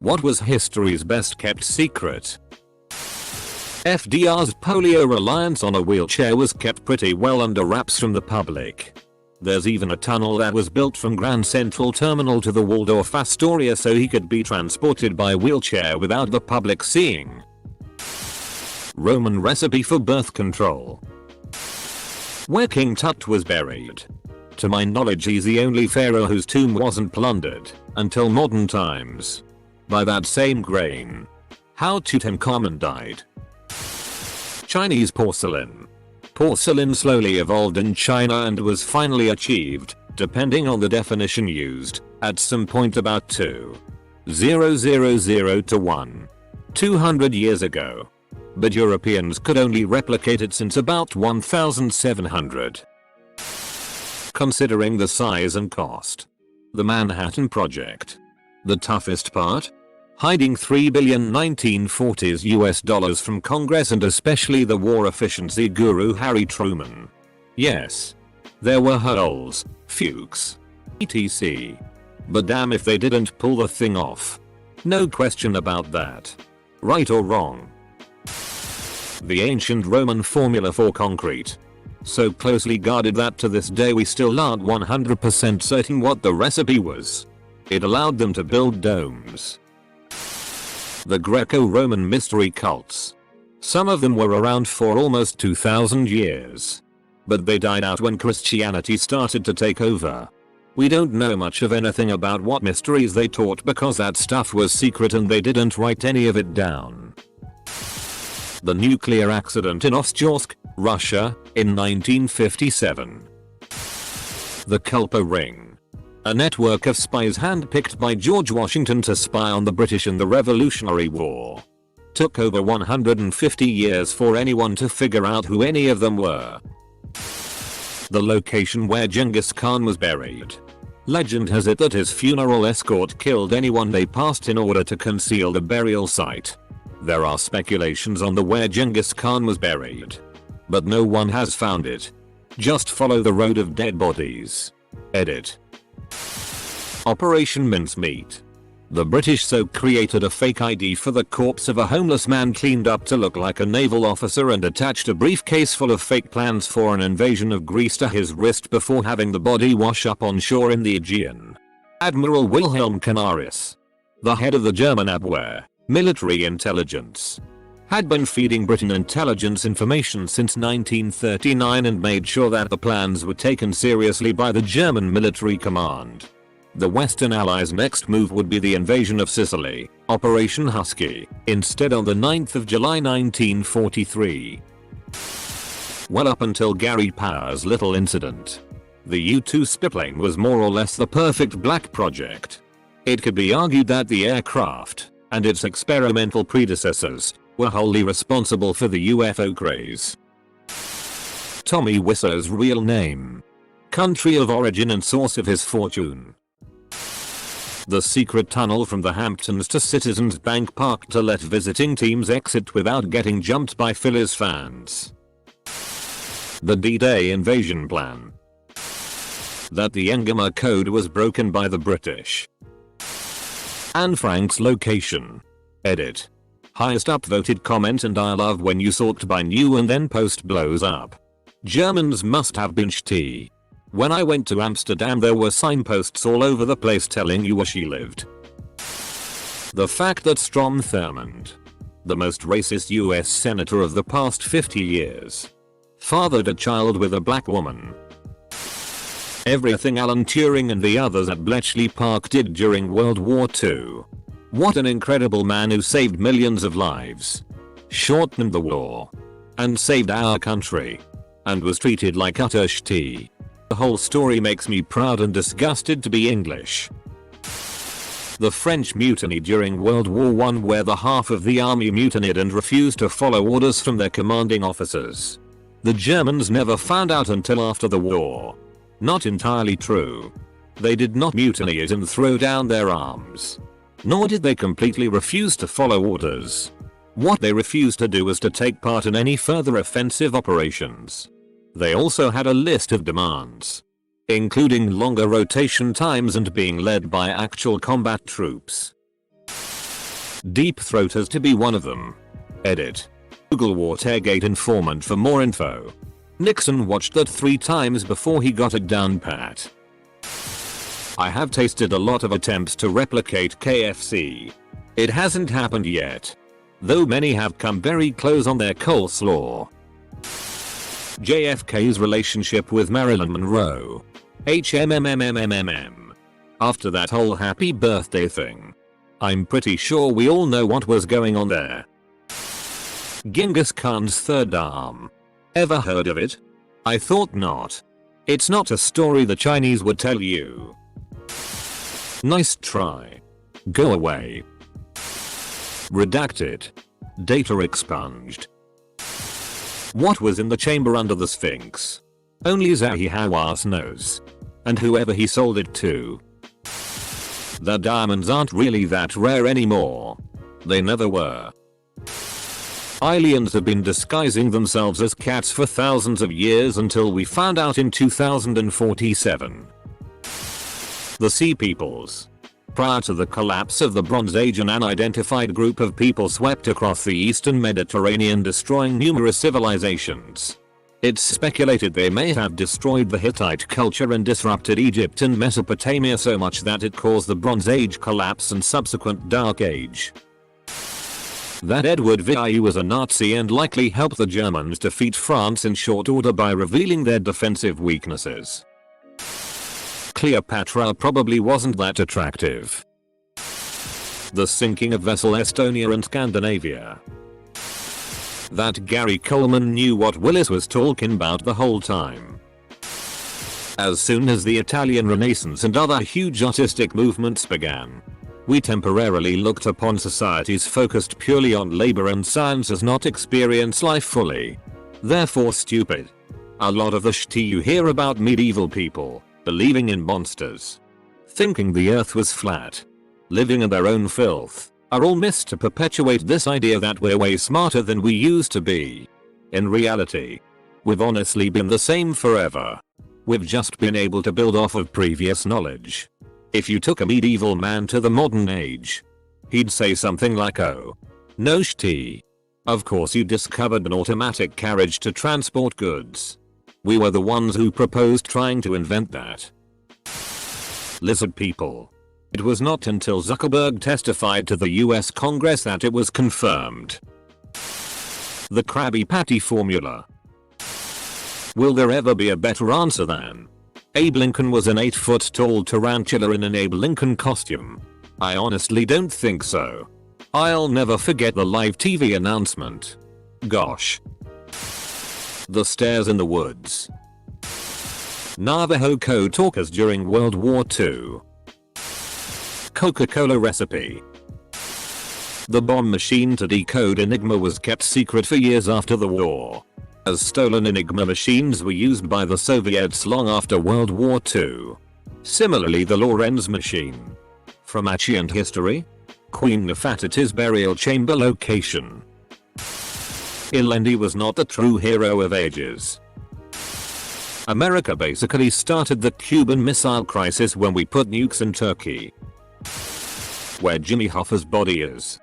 What was history's best kept secret? FDR's polio reliance on a wheelchair was kept pretty well under wraps from the public. There's even a tunnel that was built from Grand Central Terminal to the Waldorf Astoria so he could be transported by wheelchair without the public seeing. Roman recipe for birth control. Where King Tut was buried. To my knowledge, he's the only pharaoh whose tomb wasn't plundered until modern times by that same grain. How Tutankhamun died. Chinese porcelain. Porcelain slowly evolved in China and was finally achieved, depending on the definition used, at some point about 2,000 to 1,200 years ago. But Europeans could only replicate it since about 1700. Considering the size and cost. The Manhattan Project. The toughest part? Hiding $3 billion 1940s US dollars from Congress and especially the war efficiency guru Harry Truman. Yes. There were holes, fukes, etc. But damn if they didn't pull the thing off. No question about that. Right or wrong? The ancient Roman formula for concrete. So closely guarded that to this day we still aren't 100% certain what the recipe was. It allowed them to build domes. The Greco-Roman mystery cults. Some of them were around for almost 2000 years. But they died out when Christianity started to take over. We don't know much of anything about what mysteries they taught because that stuff was secret and they didn't write any of it down. The nuclear accident in Ost-Jorsk, Russia, in 1957. The Culper Ring. A network of spies handpicked by George Washington to spy on the British in the Revolutionary War. Took over 150 years for anyone to figure out who any of them were. The location where Genghis Khan was buried. Legend has it that his funeral escort killed anyone they passed in order to conceal the burial site. There are speculations on where Genghis Khan was buried. But no one has found it. Just follow the road of dead bodies. Edit. Operation Mincemeat. The British so created a fake ID for the corpse of a homeless man cleaned up to look like a naval officer and attached a briefcase full of fake plans for an invasion of Greece to his wrist before having the body wash up on shore in the Aegean. Admiral Wilhelm Canaris, the head of the German Abwehr, military intelligence, had been feeding Britain intelligence information since 1939 and made sure that the plans were taken seriously by the German military command. The Western Allies' next move would be the invasion of Sicily, Operation Husky, instead on the 9th of July 1943. Well, up until Gary Power's little incident, the U-2 spyplane was more or less the perfect black project. It could be argued that the aircraft, and its experimental predecessors, were wholly responsible for the UFO craze. Tommy Wiseau's real name. Country of origin and source of his fortune. The secret tunnel from the Hamptons to Citizens Bank Park to let visiting teams exit without getting jumped by Phillies fans. The D-Day invasion plan. That the Enigma code was broken by the British. Anne Frank's location. Edit. Highest upvoted comment, and I love when you sort by new and then post blows up. Germans must have been shitty. When I went to Amsterdam there were signposts all over the place telling you where she lived. The fact that Strom Thurmond, the most racist US senator of the past 50 years, fathered a child with a black woman. Everything Alan Turing and the others at Bletchley Park did during World War II. What an incredible man who saved millions of lives, shortened the war, and saved our country, and was treated like utter shitty. The whole story makes me proud and disgusted to be English. The French mutiny during World War I, where the half of the army mutinied and refused to follow orders from their commanding officers. The Germans never found out until after the war. Not entirely true. They did not mutiny and throw down their arms. Nor did they completely refuse to follow orders. What they refused to do was to take part in any further offensive operations. They also had a list of demands, including longer rotation times and being led by actual combat troops. Deep Throaters to be one of them. Edit. Google Watergate informant for more info. Nixon watched that 3 times before he got it down pat. I have tasted a lot of attempts to replicate KFC. It hasn't happened yet. Though many have come very close on their coleslaw. JFK's relationship with Marilyn Monroe. HMMMMMM. After that whole happy birthday thing. I'm pretty sure we all know what was going on there. Genghis Khan's third arm. Ever heard of it? I thought not. It's not a story the Chinese would tell you. Nice try. Go away. Redacted. Data expunged. What was in the chamber under the Sphinx? Only Zahi Hawass knows. And whoever he sold it to. The diamonds aren't really that rare anymore. They never were. Aliens have been disguising themselves as cats for thousands of years until we found out in 2047. The Sea Peoples. Prior to the collapse of the Bronze Age, an unidentified group of people swept across the eastern Mediterranean, destroying numerous civilizations. It's speculated they may have destroyed the Hittite culture and disrupted Egypt and Mesopotamia so much that it caused the Bronze Age collapse and subsequent Dark Age. That Edward VII was a Nazi and likely helped the Germans defeat France in short order by revealing their defensive weaknesses. Cleopatra probably wasn't that attractive. The sinking of vessel Estonia and Scandinavia. That Gary Coleman knew what Willis was talking about the whole time. As soon as the Italian Renaissance and other huge artistic movements began, we temporarily looked upon societies focused purely on labor and science as not experience life fully. Therefore stupid. A lot of the shit you hear about medieval people, believing in monsters, thinking the earth was flat, living in their own filth, are all myths to perpetuate this idea that we're way smarter than we used to be. In reality, we've honestly been the same forever. We've just been able to build off of previous knowledge. If you took a medieval man to the modern age, he'd say something like, oh, no shit. Of course you discovered an automatic carriage to transport goods. We were the ones who proposed trying to invent that. Lizard people. It was not until Zuckerberg testified to the US Congress that it was confirmed. The Krabby Patty formula. Will there ever be a better answer than Abe Lincoln was an 8-foot-tall tarantula in an Abe Lincoln costume? I honestly don't think so. I'll never forget the live TV announcement. Gosh. The stairs in the woods. Navajo code talkers during World War II. Coca-Cola recipe. The bomb machine to decode Enigma was kept secret for years after the war, as stolen Enigma machines were used by the Soviets long after World War II. Similarly, the Lorenz machine. From ancient history? Queen Nefertiti's burial chamber location. Ilendi was not the true hero of ages. America basically started the Cuban Missile Crisis when we put nukes in Turkey, where Jimmy Hoffa's body is.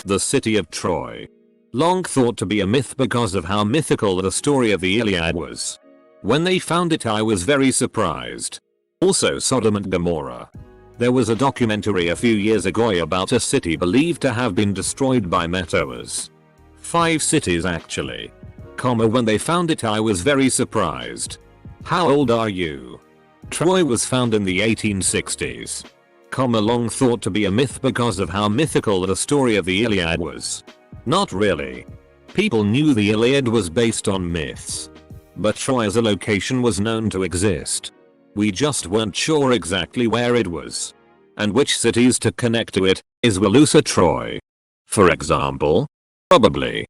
The city of Troy. Long thought to be a myth because of how mythical the story of the Iliad was. When they found it, I was very surprised. Also Sodom and Gomorrah. There was a documentary a few years ago about a city believed to have been destroyed by meteors. 5 cities actually. When they found it, I was very surprised. How old are you? Troy was found in the 1860s. Long thought to be a myth because of how mythical the story of the Iliad was. Not really. People knew the Iliad was based on myths. But Troy as a location was known to exist. We just weren't sure exactly where it was. And which cities to connect to it. Is Willusa Troy? For example? Probably.